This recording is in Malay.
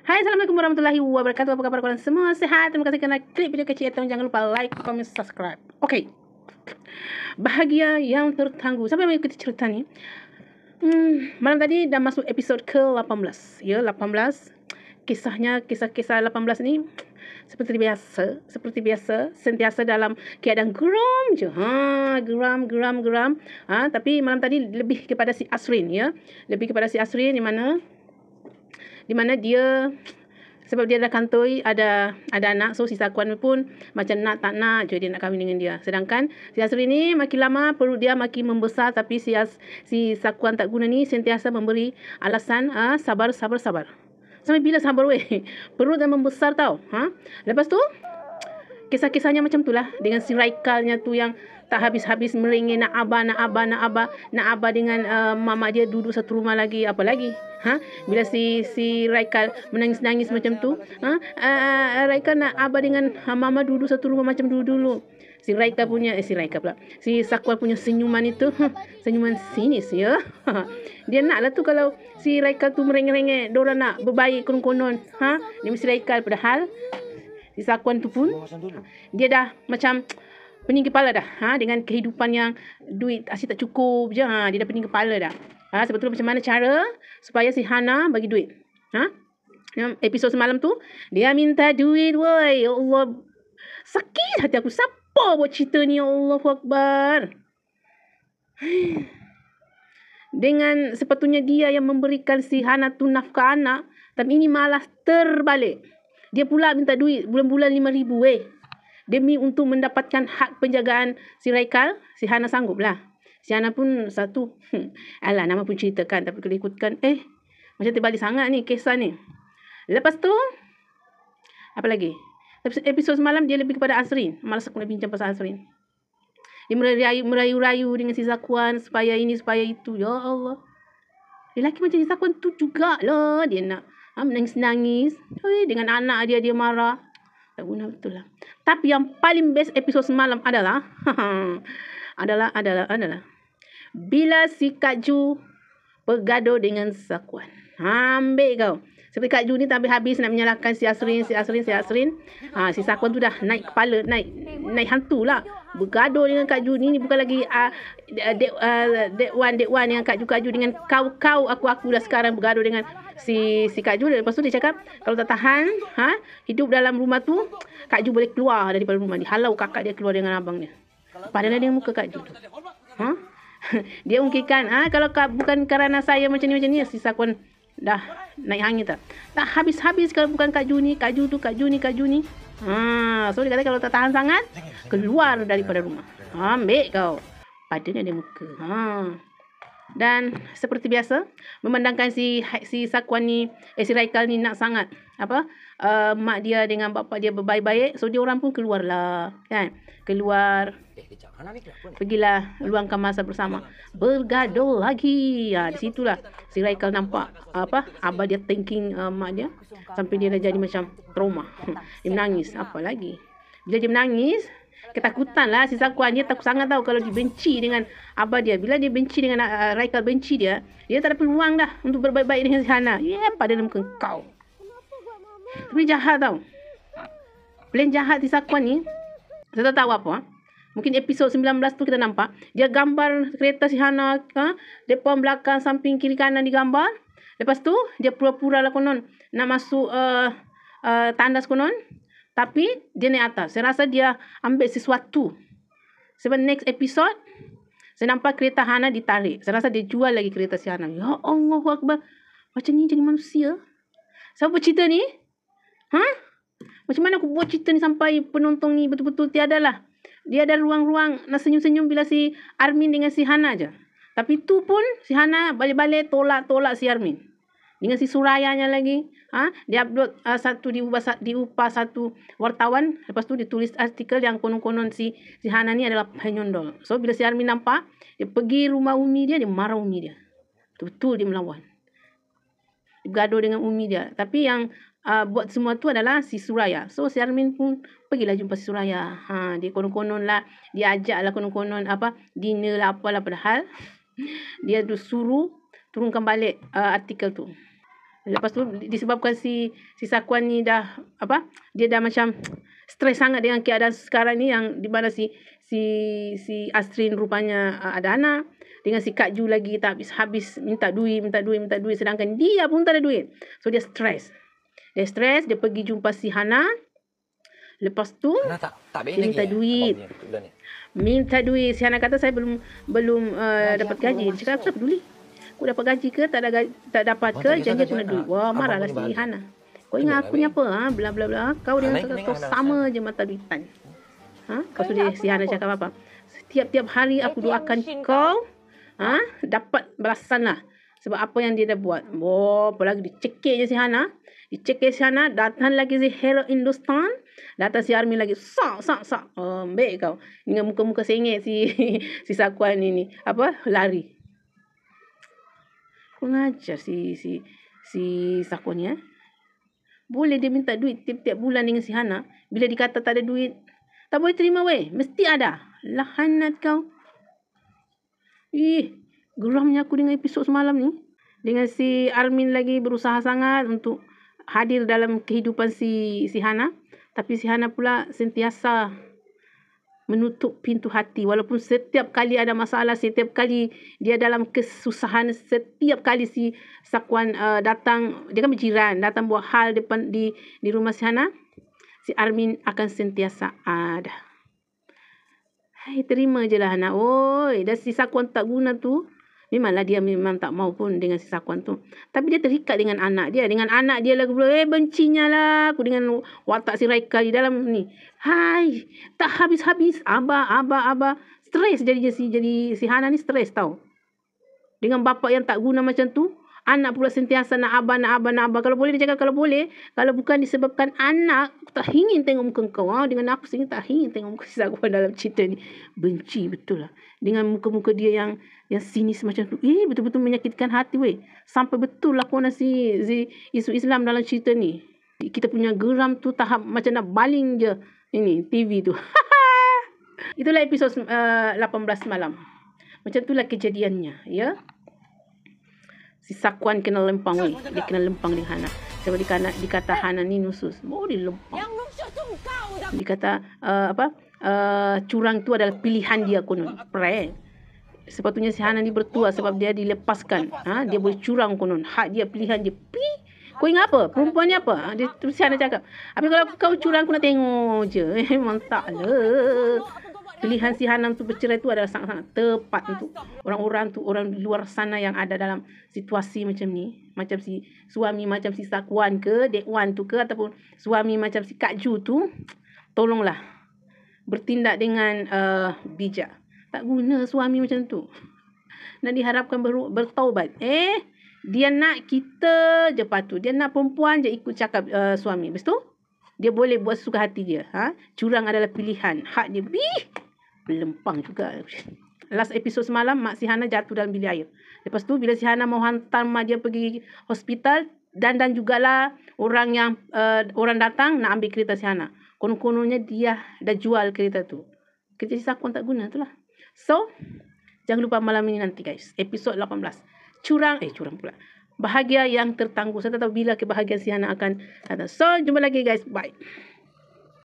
Hai, Assalamualaikum warahmatullahi wabarakatuh. Apa khabar korang semua? Sehat? Terima kasih kerana klik video kecil itu. Jangan lupa like, comment, subscribe. Okey. Bahagia yang tertangguh. Siapa yang mengikuti cerita ni? Malam tadi dah masuk episod ke-18. Ya, 18. Kisah-kisah 18 ni seperti biasa, sentiasa dalam keadaan geram je. Geram. Tapi malam tadi lebih kepada si Asrin, ya. Lebih kepada si Asrin di mana dia, sebab dia dah kantoi, ada anak, so si Sakuan pun macam nak tak nak je dia nak kahwin dengan dia. Sedangkan si Asrin ni makin lama perut dia makin membesar, tapi si Sakuan tak guna ni sentiasa memberi alasan sabar. Sampai bila sabar weh? Perut dah membesar tau. Lepas tu kisah-kisahnya macam tu lah, dengan si Raikalnya tu yang tak habis-habis merengek nak abah dengan mama dia duduk satu rumah lagi. Apa lagi? Bila si Raikal menangis-nangis macam tu, Raikal nak abah dengan mama duduk satu rumah macam dulu. Si Sakuan punya senyuman itu, senyuman sinis, ya. Dia nak lah tu kalau si Raikal tu merengek-rengek, diorang nak berbaik konon-konon. Dia mesti Raikal, padahal si Sakuan tu pun dia dah macam pening kepala dah, dengan kehidupan yang duit asyik tak cukup je. Dia dah pening kepala dah. Sebetulnya macam mana cara supaya si Hana bagi duit. Episod semalam tu dia minta duit, woi. Ya Allah, sakit hati aku. Siapa buat cerita ni? Allahu Akbar. Dengan sepatutnya dia yang memberikan si Hana tu nafkah anak, tapi ini malah terbalik. Dia pula minta duit bulan-bulan 5,000 demi untuk mendapatkan hak penjagaan si Raikal. Si Hana sanggup lah. Si Hana pun satu, alah, nama pun ceritakan, tapi kalau ikutkan, macam terbalik sangat ni kisah ni. Lepas tu apa lagi? Episod semalam dia lebih kepada Asrin. Malas aku nak bincang pasal Asrin. Dia merayu-rayu dengan si Sakuan supaya ini supaya itu. Ya Allah, lelaki macam si Sakuan tu jugalah dia nak menangis-nangis. Dengan anak dia marah. Tak guna betul lah. Tapi yang paling best episod semalam adalah adalah bila si Kak Ju bergaduh dengan Sakuan. Ambil kau. Seperti Kak Ju ni tak habis nak menyalahkan si Asrin. Si Sakuan tu dah naik kepala, naik hantu lah. Bergaduh dengan Kak Ju ni bukan lagi dek wan dengan Kak Ju dengan kau aku dah sekarang bergaduh dengan si Kak Ju. Lepas tu dia cakap kalau tak tahan hidup dalam rumah tu, Kak Ju boleh keluar daripada rumah. Dihalau kakak dia keluar dengan abang dia. Padahal dia muka Kak Ju tu. Dia ungkitkan kalau bukan kerana saya macam ni, si Sakuan dah naik hangin tak habis-habis kalau bukan Kak Ju ni. So dia kata kalau tak tahan sangat, keluar daripada rumah. Ambil kau. Padahal dia muka. Dan seperti biasa, memandangkan si Sakuan ni, si Raikal ni nak sangat mak dia dengan bapa dia berbaik-baik, so dia orang pun keluarlah, kan? Keluar, pergilah luangkan masa bersama, bergaduh lagi. Di situlah si Raikal nampak abah dia thinking mak dia, sampai dia dah jadi macam trauma. Dia menangis. Apa lagi? Bila dia menangis, ketakutan lah si Sakuan. Dia takut sangat tahu kalau dibenci dengan abah dia. Bila dia benci dengan Raikal, benci dia tak ada peluang dah untuk berbaik-baik dengan si Hana. Padahal muka kau. Tapi jahat tau. Plan jahat si Sakuan ni, saya tak tahu apa. Mungkin episod 19 tu kita nampak dia gambar kereta si Hana, depan, belakang, samping, kiri, kanan digambar. Lepas tu dia pura-pura lah konon nak masuk tandas konon, tapi dia naik atas. Saya rasa dia ambil sesuatu. Sebab next episode saya nampak kereta Hana ditarik. Saya rasa dia jual lagi kereta si Hana. Ya Allah Akbar. Macam ni jadi manusia. Siapa cerita ni? Macam mana aku buat cerita ni sampai penonton ni betul-betul tiada lah. Dia ada ruang-ruang nak senyum-senyum bila si Armin dengan si Hana je. Tapi tu pun si Hana balik-balik tolak si Armin. Dengan si Surayanya lagi. Dia upload satu, diupah satu wartawan. Lepas tu dia tulis artikel yang konon-konon si Hana ni adalah penyondol. So bila si Armin nampak, dia pergi rumah Umi dia marah Umi dia. Betul dia melawan. Dia bergaduh dengan Umi dia. Tapi yang buat semua tu adalah si Suraya. So si Armin pun pergilah jumpa si Suraya. Dia konon-konon lah, dia ajak lah konon-konon dinner lah apalah, padahal dia tu suruh turunkan balik artikel tu. Lepas tu disebabkan si Sakuan ni dah dia dah macam stres sangat dengan keadaan sekarang ni, yang di mana si Asrin rupanya ada anak, dengan si Kak Ju lagi tak habis minta duit, sedangkan dia pun tak ada duit. So dia stres. Dia pergi jumpa si Hana. Lepas tu dia minta duit. Si Hana kata saya belum dapat gaji. Dia cakap, aku peduli. Aku dapat gaji ke tak dapat ke, jangan tu nak duit. Wah, marahlah si Hana. Kau ingat aku ni apa? Bla bla bla. Kau dengan kau sama je mata duitan. Lepas tu si Hana cakap apa? Setiap hari aku doakan kau dapat balasan lah. Sebab apa yang dia dah buat. Apa lagi dicekik je si Hana. Datang lagi si Hero Hindustan. Datang si Armin lagi. Sak. Baik kau. Dengan muka-muka sengit si Sakuan ini. Lari. Kau ngajar si Sakuan ni. Boleh dia minta duit tiap-tiap bulan dengan si Hana. Bila dikata tak ada duit, tak boleh terima weh. Mesti ada. Lahanat kau. Geramnya aku dengan episod semalam ni. Dengan si Armin lagi berusaha sangat untuk hadir dalam kehidupan si Hana. Tapi si Hana pula sentiasa menutup pintu hati. Walaupun setiap kali ada masalah, setiap kali dia dalam kesusahan, setiap kali si Sakuan datang, dia kan berjiran, datang buat hal di rumah si Hana, si Armin akan sentiasa ada. Hai, terima je lah Hana. Dan si Sakuan tak guna tu, memanglah dia memang tak mau pun dengan si Sakuan tu. Tapi dia terikat dengan anak dia. Dengan anak dia lah. Bencinya lah aku dengan watak si Raika di dalam ni. Hai, tak habis-habis. Abah. Stres jadi si Hana ni stres tau. Dengan bapa yang tak guna macam tu. Anak pula sentiasa nak abah. Kalau boleh dia cakap, kalau boleh. Kalau bukan disebabkan anak, aku tak ingin tengok muka kau. Dengan aku sendiri tak ingin tengok muka si Sakuan dalam cerita ni. Benci betul lah. Dengan muka-muka dia yang sinis macam tu. Betul-betul menyakitkan hati weh. Sampai betul lah kona si isu Islam dalam cerita ni. Kita punya geram tu tahap macam nak baling je ini TV tu. Itulah episod 18 malam. Macam itulah kejadiannya, ya. Si Sakuan kena lempang weh. Dia kena lempang dengan Hana. Sebab dikata Hana ni nusus. Dia lempang. Yang nusus tu kau dah. Dikata curang tu adalah pilihan dia konon. Sepatutnya si Hana ni bertuah sebab dia dilepaskan. Dia boleh curang konon. Hak dia, pilihan dia. Kau ingat apa? Perempuan ni apa? Dia si Hana cakap. Habis kalau kau curang, aku nak tengok je. Memang tak lah. Pilihan si Hana untuk bercerai tu adalah sangat-sangat tepat untuk orang-orang tu, orang di luar sana yang ada dalam situasi macam ni. Macam si suami macam si Sakuan ke, Dek Wan tu ke, ataupun suami macam si Kak Ju tu. Tolonglah bertindak dengan bijak. Tak guna suami macam tu. Nak diharapkan bertaubat. Dia nak kita je patuh. Dia nak perempuan je ikut cakap suami. Lepas tu, dia boleh buat suka hati dia. Curang adalah pilihan. Hak dia. Belempang juga. Last episode semalam, mak si Hana jatuh dalam bilik air. Lepas tu, bila si Hana mau hantar mak dia pergi hospital, dan jugalah orang datang nak ambil kereta si Hana. Konon-kononnya dia dah jual kereta tu. Kereta si Sakuan tak guna tu lah. So, jangan lupa malam ini nanti guys. Episod 18. Curang pula. Bahagia yang tertangguh. Saya tak tahu bila kebahagiaan si Hana akan datang. So, jumpa lagi guys. Bye.